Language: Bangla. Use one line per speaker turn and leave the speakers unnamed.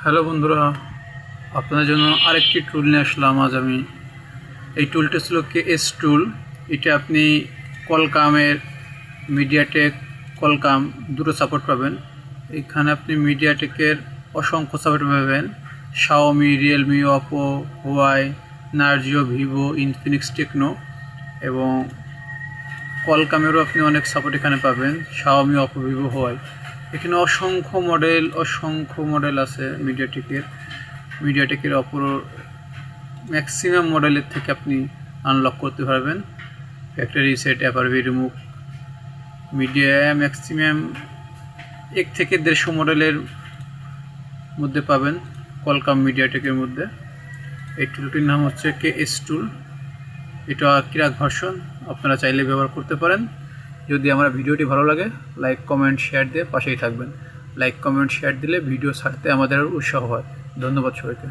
হ্যালো বন্ধুরা, আপনাদের জন্য আরেকটি টুল নিয়ে আসলাম আজ আমি। এই টুলটা ছিল কেএস টুল। এটা আপনি কলকামের মিডিয়াটেক কলকাম দুটো সাপোর্ট পাবেন। এখানে আপনি মিডিয়াটেকের অসংখ্য সাপোর্ট পাবেন, Xiaomi, Realme, Oppo, Huawei, Narzo, Vivo, Infinix, Tecno এবং কলকামেরও আপনি অনেক সাপোর্ট এখানে পাবেন, শাওমি, অপো, ভিভো, হুয়াই। এখানে অসংখ্য মডেল আছে মিডিয়াটেকের অপর ম্যাক্সিমাম মডেলের থেকে আপনি আনলক করতে পারবেন। ফ্যাক্টরি রিসেট, অ্যাপারভি রিমুভ, মিডিয়া ম্যাক্সিমাম 1 থেকে 150 মডেলের মধ্যে পাবেন কলকাম মিডিয়াটেকের মধ্যে। এই টুলটির নাম হচ্ছে কেএস টুল। এটা ক্র্যাক ভার্সন, আপনারা চাইলে ব্যবহার করতে পারেন। যদি আমার ভিডিওটি ভালো লাগে, লাইক, কমেন্ট, শেয়ার দিয়ে পাশেই থাকবেন। লাইক, কমেন্ট, শেয়ার দিলে ভিডিও ছাড়তে আমাদের উৎসাহ হয়। ধন্যবাদ সবাইকে।